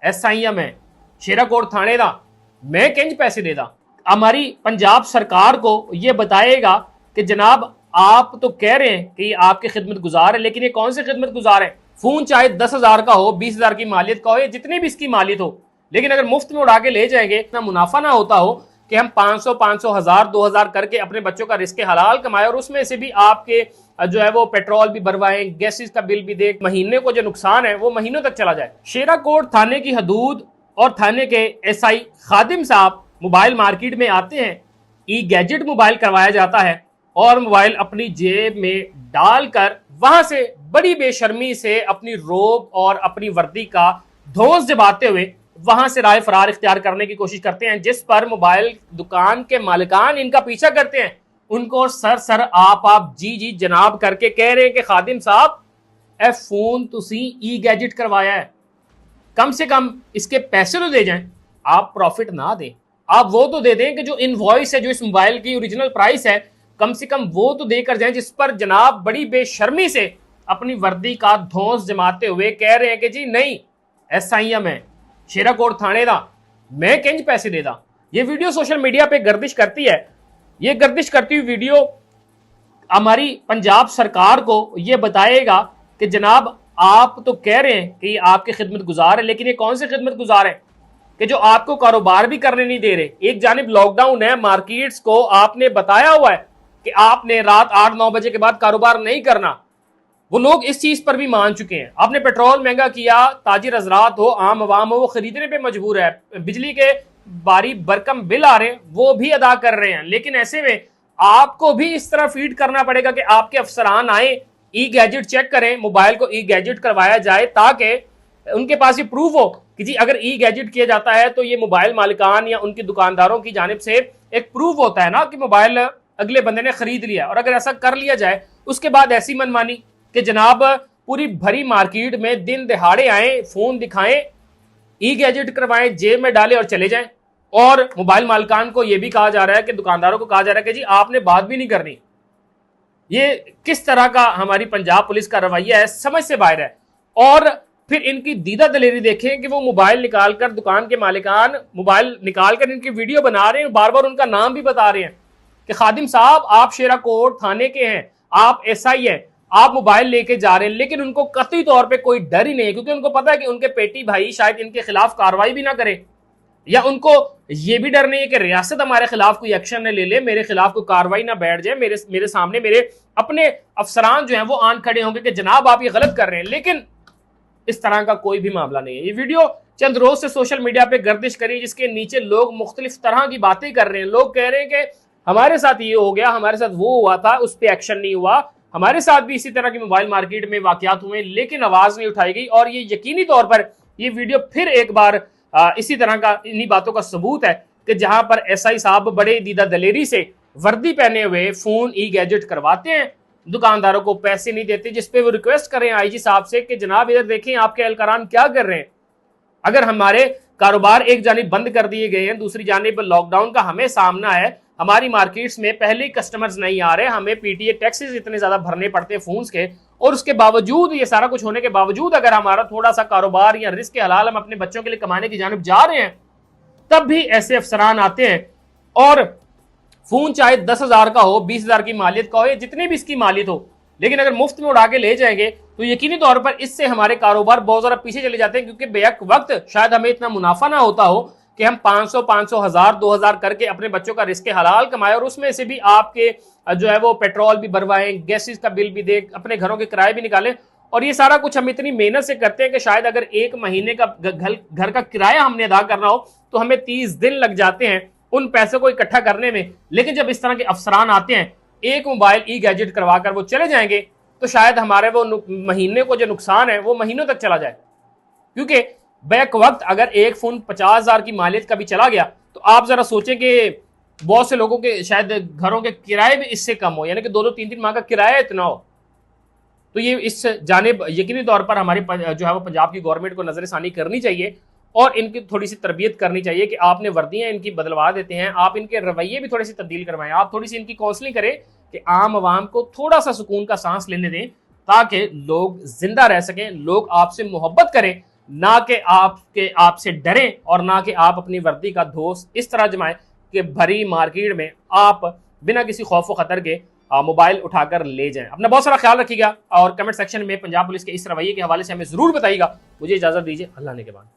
SI मैं शेराकोट थाने दा मैं किंज पैसे देदा। हमारी पंजाब सरकार को ये बताएगा कि जनाब आप तो कह रहे हैं कि आपकी खिदमत गुजार है, लेकिन ये कौन से खिदमत गुजार है। फोन चाहे 10,000 का हो, 20,000 की मालियत का हो, या जितनी भी इसकी मालियत हो, लेकिन अगर मुफ्त में उड़ा के ले जाएंगे, इतना मुनाफा ना होता हो कि हम 500, 1000, 2000 करके अपने बच्चों का रिस्क हलाल कमाए और उसमें से भी आपके जो है वो पेट्रोल भी भरवाएं, गैसेस का बिल भी दे, महीने को जो नुकसान है वो महीनों तक चला जाए। शेराकोट थाने की हदूद और थाने के SI खादिम साहब मोबाइल मार्केट में आते हैं, ई गैजेट मोबाइल करवाया जाता है और मोबाइल अपनी जेब में डालकर वहां से बड़ी बेशर्मी से अपनी रोब और अपनी वर्दी का धौंस जमाते हुए वहां से राय फरार इख्तियार करने की कोशिश करते हैं, जिस पर मोबाइल दुकान के मालिकान इनका पीछा करते हैं। उनको सर आप जी जी जनाब करके कह रहे हैं कि खादिम साहब ए फोन तुसी ई गैजेट करवाया है, कम से कम इसके पैसे तो दे जाएं। आप प्रॉफिट ना दें, आप वो तो दे दें कि जो इनवॉइस है, जो इस मोबाइल की ओरिजिनल प्राइस है, कम से कम वो तो देकर जाएं, जिस पर जनाब बड़ी बेशर्मी से अपनी वर्दी का धौंस जमाते हुए कह रहे हैं कि जी नहीं, SI मैं शेराकोट थाने दा मैं किंज पैसे देदा। ये वीडियो सोशल मीडिया पे गर्दिश करती है। ये गर्दिश करती हुई वीडियो हमारी पंजाब सरकार को ये बताएगा कि जनाब आप तो कह रहे हैं कि आपकी खिदमत गुजार है, लेकिन ये कौन सी खिदमत गुजार है कि जो आपको कारोबार भी करने नहीं दे रहे। एक जानिब लॉकडाउन है, मार्केट्स को आपने बताया हुआ है कि आपने रात 8-9 बजे के बाद कारोबार नहीं करना। वो लोग इस चीज पर भी मान चुके हैं। आपने पेट्रोल महंगा किया, ताजिर हजरात हो, आम आवाम हो, वो खरीदने पे मजबूर है। बिजली के बारी बरकम बिल आ रहे हैं, वो भी अदा कर रहे हैं, लेकिन ऐसे में आपको भी इस तरह फीड करना पड़ेगा कि आपके अफसरान आए, ई गैजेट चेक करें, मोबाइल को ई गैजेट करवाया जाए, ताकि उनके पास ये प्रूफ हो कि जी अगर ई गैजेट किया जाता है तो ये मोबाइल मालिकान या उनकी दुकानदारों की जानिब से एक प्रूफ होता है ना कि मोबाइल अगले बंदे ने खरीद लिया। और अगर ऐसा कर लिया जाए, उसके बाद ऐसी मनमानी कि जनाब पूरी भरी मार्केट में दिन दिहाड़े आए, फोन दिखाएं, ई गैजेट करवाएं, जेब में डालें और चले जाएं। और मोबाइल मालिकान को यह भी कहा जा रहा है कि दुकानदारों को कहा जा रहा है कि जी आपने बात भी नहीं करनी। ये किस तरह का हमारी पंजाब पुलिस का रवैया है, समझ से बाहर है। और फिर इनकी दीदा दलेरी देखें कि वो मोबाइल निकालकर, दुकान के मालिकान मोबाइल निकालकर इनकी वीडियो बना रहे हैं, बार बार उनका नाम भी बता रहे हैं कि खादिम साहब आप शेराकोट थाने के हैं, आप SI हैं, आप मोबाइल लेके जा रहे हैं। लेकिन उनको कतई तौर पे कोई डर ही नहीं है, क्योंकि उनको पता है कि उनके पेटी भाई शायद इनके खिलाफ कार्रवाई भी ना करे, या उनको ये भी डर नहीं है कि रियासत हमारे खिलाफ कोई एक्शन न ले ले, मेरे खिलाफ कोई कार्रवाई ना बैठ जाए, मेरे सामने मेरे अपने अफसरान जो हैं वो आन खड़े होंगे कि जनाब आप ये गलत कर रहे हैं। लेकिन इस तरह का कोई भी मामला नहीं है। ये वीडियो चंद रोज से सोशल मीडिया पे गर्दिश करी, जिसके नीचे लोग मुख्तलिफ तरह की बातें कर रहे हैं। लोग कह रहे हैं कि हमारे साथ ये हो गया, हमारे साथ वो हुआ था, उस पर एक्शन नहीं हुआ, हमारे साथ भी इसी तरह की मोबाइल मार्केट में वाकयात हुए लेकिन आवाज नहीं उठाई गई। और ये यकीनी तौर पर ये वीडियो फिर एक बार इसी तरह का, इन्हीं बातों का सबूत है कि जहां पर SI साहब बड़े दीदा दलेरी से वर्दी पहने हुए फोन ई गैजेट करवाते हैं, दुकानदारों को पैसे नहीं देते, जिसपे वो रिक्वेस्ट कर रहे हैं IG साहब से कि जनाब इधर देखें आपके एहलकारान क्या कर रहे हैं। अगर हमारे कारोबार एक जानिब बंद कर दिए गए हैं, दूसरी जानिब लॉकडाउन का हमें सामना है, हमारी मार्केट्स में पहले ही कस्टमर्स नहीं आ रहे, हमें PTA टैक्सेस इतने ज्यादा भरने पड़ते हैं फोन्स के, और उसके बावजूद, ये सारा कुछ होने के बावजूद अगर हमारा थोड़ा सा कारोबार या रिस्क के हलाल हम अपने बच्चों के लिए कमाने की जानिब जा रहे हैं, तब भी ऐसे अफसरान आते हैं और फोन चाहे 10,000 का हो, 20,000 की मालियत का हो, या जितनी भी इसकी मालियत हो, लेकिन अगर मुफ्त में उड़ा के ले जाएंगे तो यकीनी तौर पर इससे हमारे कारोबार बहुत ज्यादा पीछे चले जाते हैं, क्योंकि बेहक वक्त शायद हमें इतना मुनाफा ना होता हो कि हम 500, 1000, 2000 करके अपने बच्चों का रिस्क हलाल कमाए और उसमें से भी आपके जो है वो पेट्रोल भी भरवाएं, गैसेस का बिल भी दे, अपने घरों के किराए भी निकालें। और ये सारा कुछ हम इतनी मेहनत से करते हैं कि शायद अगर एक महीने का घर का किराया हमने अदा करना हो तो हमें 30 दिन लग जाते हैं उन पैसों को इकट्ठा करने में। लेकिन जब इस तरह के अफसरान आते हैं, एक मोबाइल ई गैजेट करवा कर वो चले जाएंगे, तो शायद हमारे वो महीने को जो नुकसान है वो महीनों तक चला जाए। क्योंकि बैक वक्त अगर एक फोन 50,000 की मालियत का भी चला गया तो आप जरा सोचें कि बहुत से लोगों के शायद घरों के किराए भी इससे कम हो, यानी कि 2-2, 3-3 माह का किराया इतना हो। तो ये इस जानिब यकीनी तौर पर हमारी जो है वो पंजाब की गवर्नमेंट को नजरसानी करनी चाहिए और इनकी थोड़ी सी तरबियत करनी चाहिए कि आपने वर्दियां इनकी बदलवा देते हैं, आप इनके रवैये भी थोड़ी सी तब्दील करवाएं, आप थोड़ी सी इनकी काउंसलिंग करें कि आम आवाम को थोड़ा सा सुकून का सांस लेने दें, ताकि लोग जिंदा रह सकें, लोग आपसे मोहब्बत करें ना कि आपसे डरें और ना कि आप अपनी वर्दी का दोस्त इस तरह जमाएं कि भरी मार्केट में आप बिना किसी खौफ व खतर के मोबाइल उठाकर ले जाएं। अपना बहुत सारा ख्याल रखिएगा और कमेंट सेक्शन में पंजाब पुलिस के इस रवैये के हवाले से हमें जरूर बताइएगा। मुझे इजाजत दीजिए, अल्लाह ने के बाद।